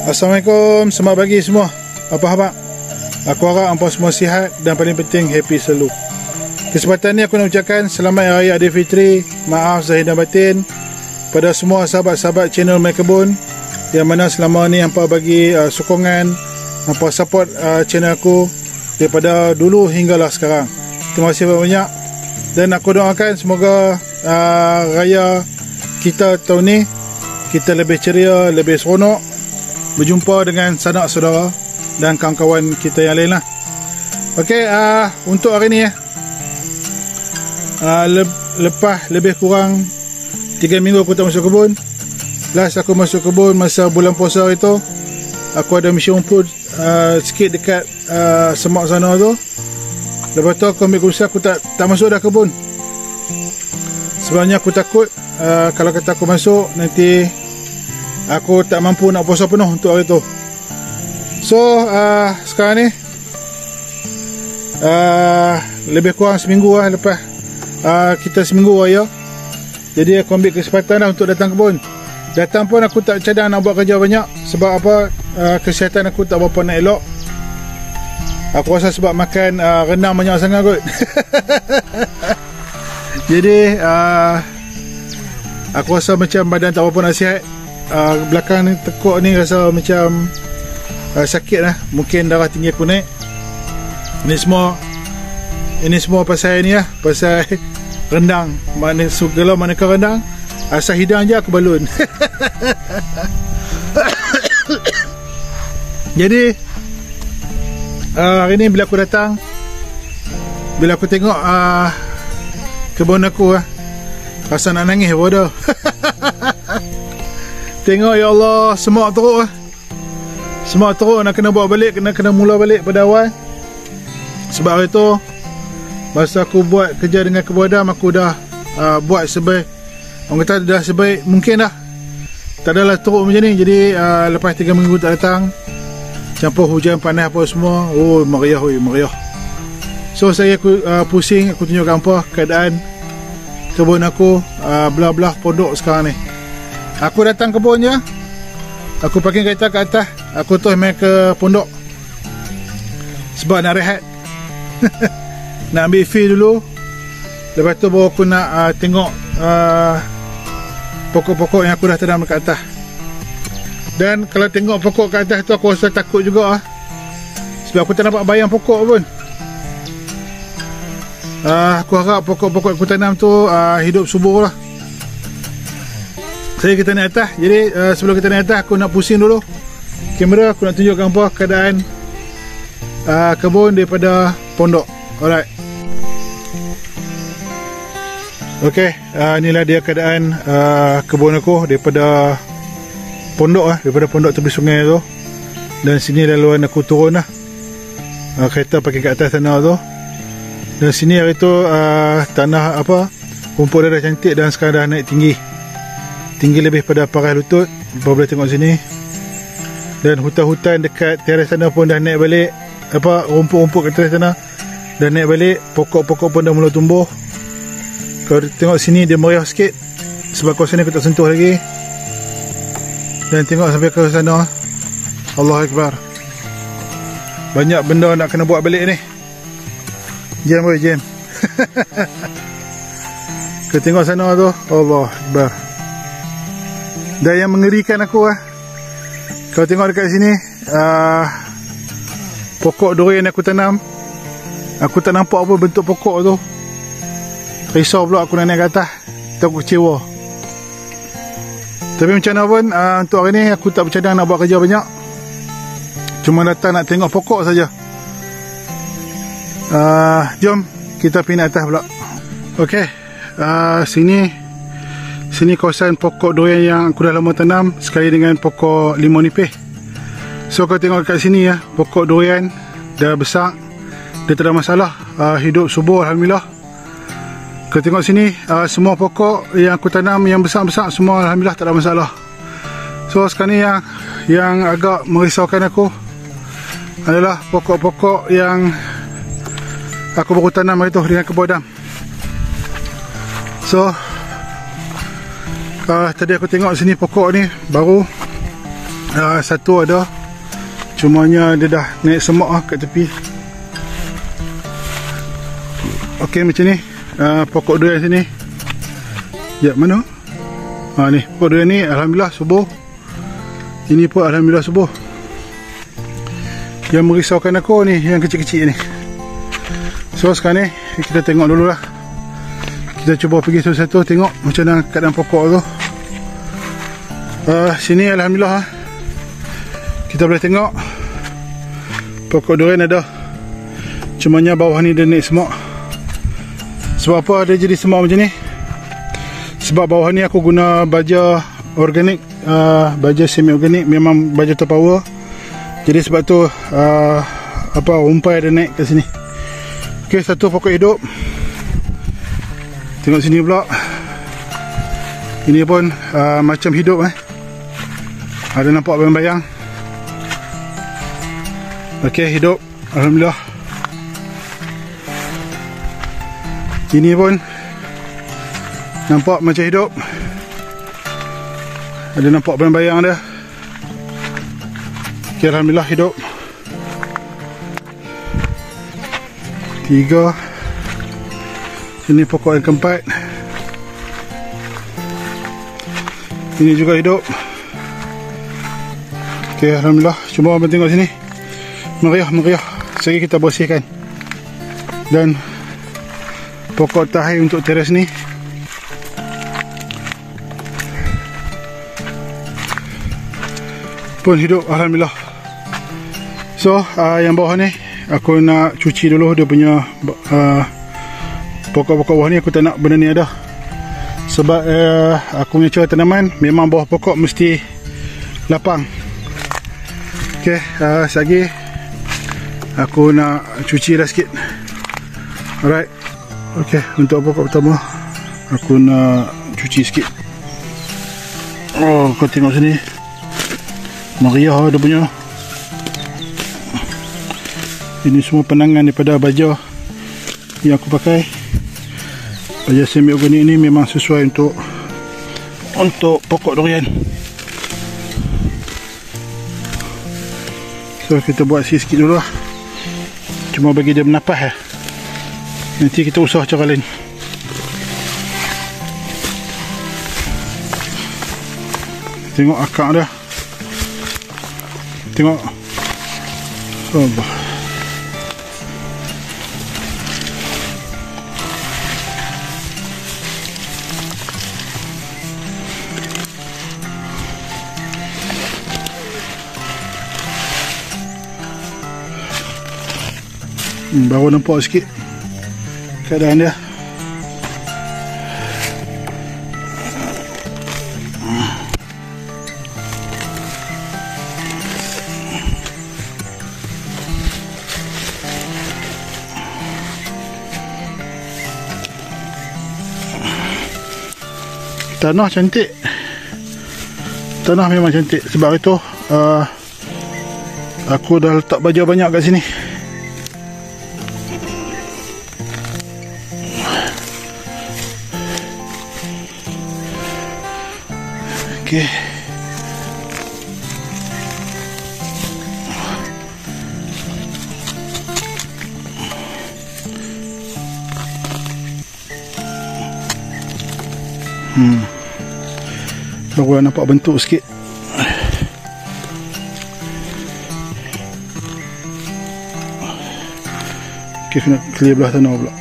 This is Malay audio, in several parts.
Assalamualaikum, selamat pagi semua. Apa khabar? Aku harap hampa semua sihat dan paling penting happy selalu. Kesempatan ni aku nak ucapkan selamat Hari Raya Aidilfitri. Maaf zahir dan batin pada semua sahabat-sahabat channel My Kebun yang mana selama ni hampa bagi sokongan, hampa support channel aku daripada dulu hinggalah sekarang. Terima kasih banyak. Dan aku doakan semoga raya kita tahun ni kita lebih ceria, lebih seronok, berjumpa dengan sanak saudara dan kawan-kawan kita yang lain lah. Okey, untuk hari ni lepas lebih kurang 3 minggu aku tak masuk kebun. Last aku masuk kebun masa bulan puasa itu, aku ada misi rumput sikit dekat semak sana tu. Lepas tu aku ambil keputusan aku tak masuk dah kebun. Sebenarnya aku takut kalau kata aku masuk nanti aku tak mampu nak puasa penuh untuk hari tu. So sekarang ni lebih kurang seminggu lah lepas kita seminggu raya. Jadi aku ambil kesempatan lah untuk datang kebun. Datang pun aku tak cadang nak buat kerja banyak. Sebab apa? Kesihatan aku tak berapa nak elok. Aku rasa sebab makan rendang banyak sangat kot. Jadi aku rasa macam badan tak berapa nak sihat. Belakang ni tekuk ni rasa macam sakit lah. Mungkin darah tinggi aku naik. Ini semua pasal ni lah. Pasal rendang. Kalau manakah rendang, asal hidang je aku balun. Jadi hari ni bila aku datang, bila aku tengok kebun aku rasa nak nangis bodoh. Tengok, ya Allah, semak teruk lah. Semak teruk, nak kena buat balik, kena mula balik pada awal. Sebab hari tu masa aku buat kerja dengan kebun adam, aku dah buat sebaik, orang kata dah sebaik mungkin dah. Tak adalah teruk macam ni. Jadi lepas 3 minggu tak datang, campur hujan panas apa semua, oh meriah. So saya pusing, aku tunjuk hampa keadaan kebun aku belah-belah pondok sekarang ni. Aku datang kebun je, aku parking kereta kat atas, aku terus main ke pondok sebab nak rehat. Nak ambil feel dulu. Lepas tu baru aku nak tengok pokok-pokok yang aku dah tanam kat atas. Dan kalau tengok pokok kat atas tu aku rasa takut juga sebab aku tak nampak bayang pokok pun. Aku harap pokok-pokok aku tanam tu hidup subur lah. Saya kita naik atas. Jadi sebelum kita naik atas, aku nak pusing dulu kamera. Aku nak tunjuk hampa keadaan kebun daripada pondok. Alright. Ok, inilah dia keadaan kebun aku daripada pondok daripada pondok tepi sungai tu. Dan sini laluan aku turun lah. Kereta pakai kat atas tanah tu. Dan sini hari tu tanah rumput dah cantik dan sekarang dah naik tinggi lebih pada paras lutut. Apa boleh tengok sini. Dan hutan-hutan dekat teras sana pun dah naik balik. Rumput-rumput kat teras sana dah naik balik. Pokok-pokok pun dah mula tumbuh. Kalau tengok sini dia meriah sikit sebab kawasan ni aku tak sentuh lagi. Dan tengok sampai ke sana, Allahu Akbar, banyak benda nak kena buat balik ni. Jam. Kita tengok sana tu, Allahu Akbar. Dan yang mengerikan aku kalau tengok dekat sini, pokok durian aku tanam, aku tak nampak apa bentuk pokok tu. Risau pula aku nak naik ke atas, takut kecewa. Tapi macam mana pun, untuk hari ni aku tak bercadang nak buat kerja banyak. Cuma datang nak tengok pokok saja. Jom kita pergi naik atas pula. Ok, sini kawasan pokok durian yang aku dah lama tanam sekali dengan pokok limau nipis. So kau tengok kat sini pokok durian dah besar, dia tak ada masalah, hidup subur alhamdulillah. Kau tengok sini, semua pokok yang aku tanam yang besar-besar semua alhamdulillah tak ada masalah. So sekarang ni yang agak merisaukan aku adalah pokok-pokok yang aku baru tanam hari tu dengan kebun adam. So tadi aku tengok sini pokok ni baru Satu ada, cumanya dia dah naik semak kat tepi. Okey, macam ni. Pokok durian sini. Ya, mana? Ni pokok durian ni alhamdulillah subur. Ini pun alhamdulillah subur. Yang merisaukan aku ni yang kecil-kecil ni. So sekarang ni kita tengok dulu lah. Kita cuba pergi satu-satu tengok macam mana keadaan pokok tu. Sini alhamdulillah kita boleh tengok pokok durian ada. Cumanya bawah ni dia naik semak. Sebab apa dia jadi semak macam ni? Sebab bawah ni aku guna baja organik, baja semi organik, memang baja terpower. Jadi sebab tu rumpai dia naik ke sini. Okey, satu pokok hidup. Tengok sini pula. Ini pun macam hidup ada nampak bayang-bayang. Okey, hidup alhamdulillah. Ini pun nampak macam hidup. Ada nampak bayang-bayang dia. Okey, alhamdulillah hidup. 3. Ini pokok yang keempat. Ini juga hidup. Okey, alhamdulillah. Cuma abang tengok sini. Meriah. Sekali kita bersihkan. Dan pokok tahir untuk teras ni pun hidup alhamdulillah. So yang bawah ni aku nak cuci dulu dia punya pokok-pokok bawah ni. Aku tak nak benda ni ada. Sebab aku punya cara tanaman memang bawah pokok mesti lapang. Okey, sekali aku nak cuci dah sikit. Alright. Okey, untuk pokok pertama aku nak cuci sikit. Kau tengok sini. Meriah dia punya. Ini semua penangan daripada baja yang aku pakai. Baja semi organik ni memang sesuai untuk pokok durian. So kita buat sikit dulu lah. Cuma bagi dia bernapas. Nanti kita usah cara lain. Tengok akar dia. Tengok. Allah. Baru nampak sikit keadaan dia. Tanah cantik. Tanah memang cantik. Sebab itu aku dah letak baja banyak kat sini. Okey. Baru nampak bentuk sikit. Okey, kena clear belah tanah pula.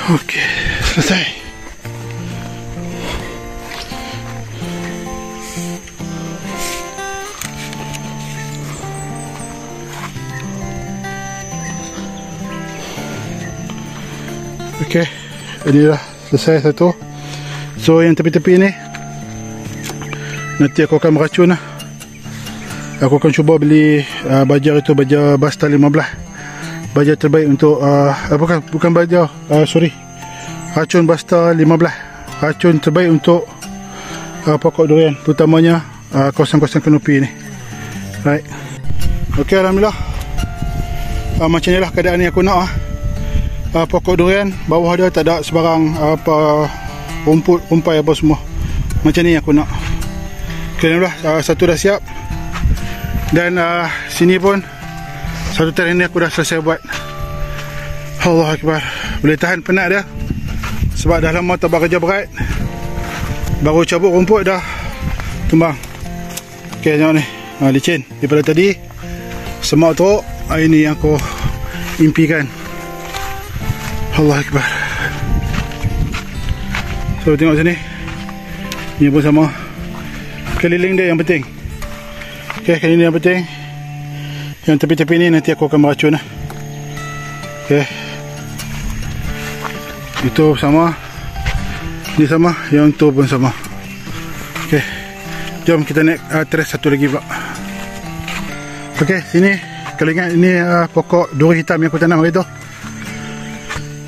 Okey, selesai. Okey, ini dah selesai satu. So yang tepi-tepi ni nanti aku akan meracun lah. Aku akan cuba beli baja itu, baja Basta 15. Baja terbaik untuk bukan baja, racun Basta 15. Racun terbaik untuk pokok durian, terutamanya kawasan-kawasan Kanopi ni. Right. Okey, alhamdulillah. Macam ni lah keadaan yang aku nak. Pokok durian bawah dia tak ada sebarang rumput, rumpai apa semua. Macam ni aku nak. Okey, alhamdulillah, satu dah siap. Dan sini pun satu tank ni aku dah selesai buat. Allah Akbar. Boleh tahan penat dia, sebab dah lama tak buat kerja berat. Baru cabut rumput dah tumbang. Ok, tengok ni, licin daripada tadi. Semak teruk. Ini yang aku impikan. Allah Akbar. So tengok sini, ni pun sama. Keliling dia yang penting. Ok, kali ni yang penting. Yang tepi-tepi ni nanti aku akan meracun lah. Ok, itu sama, ni sama, yang tu pun sama. Ok, jom kita naik teres satu lagi pula. Ok, sini kalau ingat ini pokok duri hitam yang aku tanam hari tu.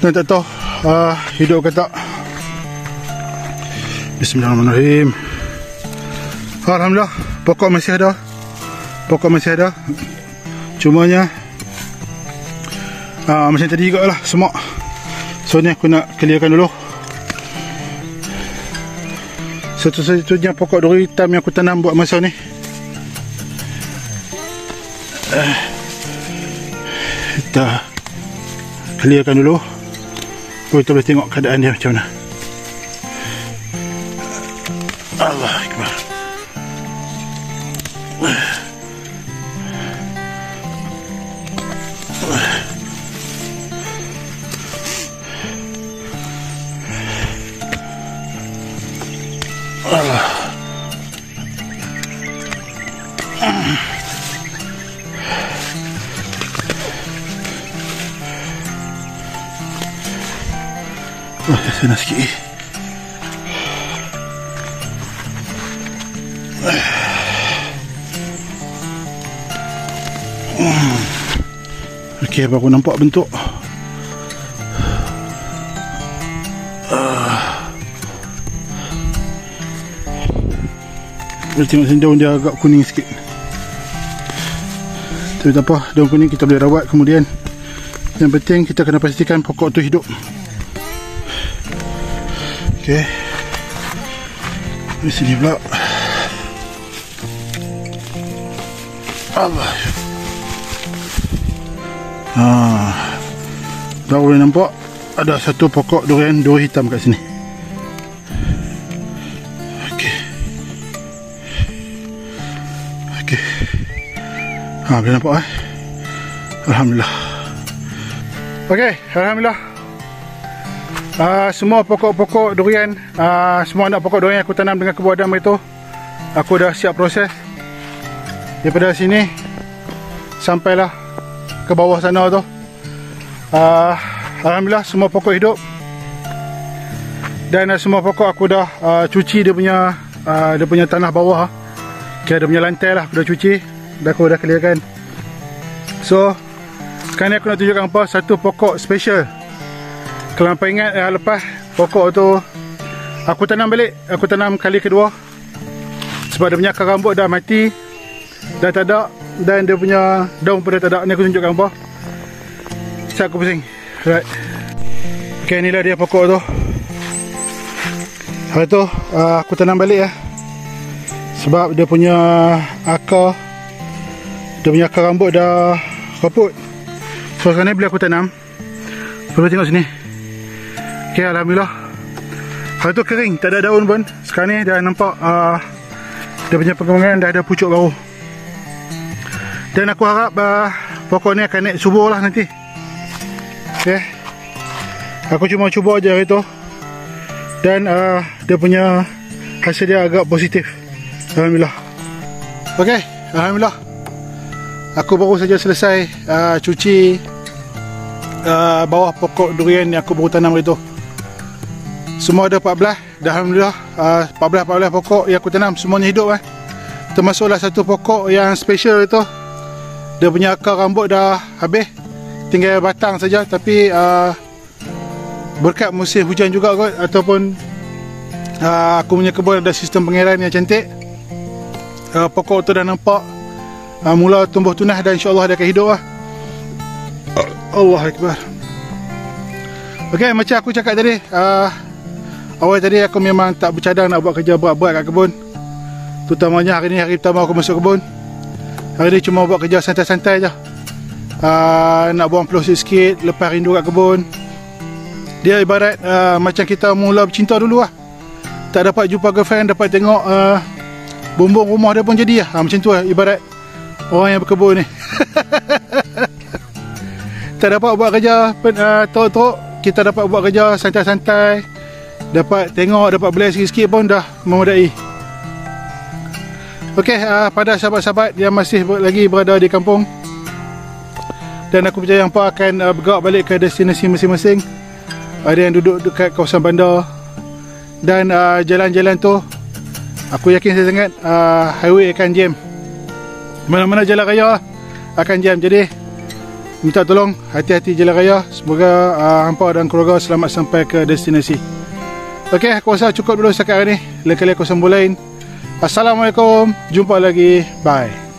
Tuan tak tahu hidup ke tak. Bismillahirrahmanirrahim. Alhamdulillah, pokok masih ada. Pokok masih ada. Cumanya macam tadi juga lah, semak. So ni aku nak clearkan dulu. Satu-satunya pokok duri hitam yang aku tanam buat masa ni. Kita clearkan dulu. Kita boleh tengok keadaan dia macam mana. Allah Akbar. Sana sikit. Okey, baru nampak bentuk. Boleh tengok sini daun dia agak kuning sikit. Tapi tak apa, daun kuning kita boleh rawat kemudian. Yang penting kita kena pastikan pokok tu hidup. Okey, di sini pula. Allah. Dah boleh nampak ada satu pokok durian duri hitam kat sini. Okey. Okey. Boleh nampak Alhamdulillah. Okey, alhamdulillah. Semua pokok-pokok durian, semua anak pokok durian yang aku tanam dengan kebun adam itu, aku dah siap proses. Daripada sini sampailah ke bawah sana tu. Alhamdulillah semua pokok hidup. Dan semua pokok aku dah cuci dia punya tanah bawah. Kira dia punya lantai lah, aku dah cuci. Aku dah clearkan. So sekarang ni aku nak tunjukkan apa satu pokok special. Kalau hampa ingat lepas pokok tu aku tanam balik, aku tanam kali kedua. Sebab dia punya akar rambut dah mati, dah tak ada, dan dia punya daun pun dah tak ada. Ni aku tunjukkan apa. Sekejap aku pusing. Right. Ok, inilah dia pokok tu. Hari tu aku tanam balik sebab dia punya akar, dia punya akar rambut dah kaput. So sekarang ni bila aku tanam, boleh tengok sini. Ok, alhamdulillah. Hari tu kering, tak ada daun pun. Sekarang ni dah nampak dia punya perkembangan, dah ada pucuk baru. Dan aku harap pokok ni akan naik subur lah nanti. Ok, aku cuma cuba je hari tu. Dan dia punya hasil dia agak positif. Alhamdulillah. Ok, alhamdulillah. Aku baru saja selesai cuci bawah pokok durian yang aku baru tanam hari tu. Semua ada 14. Dah alhamdulillah 14 pokok yang aku tanam semuanya hidup Termasuklah satu pokok yang special itu. Dia punya akar rambut dah habis, tinggal batang saja. Tapi berkat musim hujan juga kot, ataupun aku punya kebun ada sistem pengairan yang cantik. Pokok tu dah nampak mula tumbuh tunas dan insyaAllah dia akan hidup Allah Akbar. Ok, macam aku cakap tadi, awal tadi aku memang tak bercadang nak buat kerja berat-berat kat kebun. Terutamanya hari ni hari pertama aku masuk kebun. Hari ni cuma buat kerja santai-santai je. Nak buang peluh sikit, lepas rindu kat kebun. Dia ibarat macam kita mula bercinta dulu Tak dapat jumpa girlfriend, dapat tengok bumbung rumah dia pun jadi macam tu ibarat orang yang berkebun ni. Tak dapat buat kerja teruk-teruk, kita dapat buat kerja santai-santai, dapat tengok, dapat beli sikit-sikit pun dah memadai. Ok, pada sahabat-sahabat yang masih lagi berada di kampung, dan aku percaya hampa akan bergerak balik ke destinasi masing-masing. Ada yang duduk dekat kawasan bandar, dan jalan-jalan tu aku yakin saya sangat highway akan jam. Mana-mana jalan raya akan jam. Jadi minta tolong hati-hati jalan raya. Semoga hampa dan keluarga selamat sampai ke destinasi. Ok, aku rasa cukup dulu setakat hari ni. Lain kali aku sambung lain. Assalamualaikum, jumpa lagi, bye.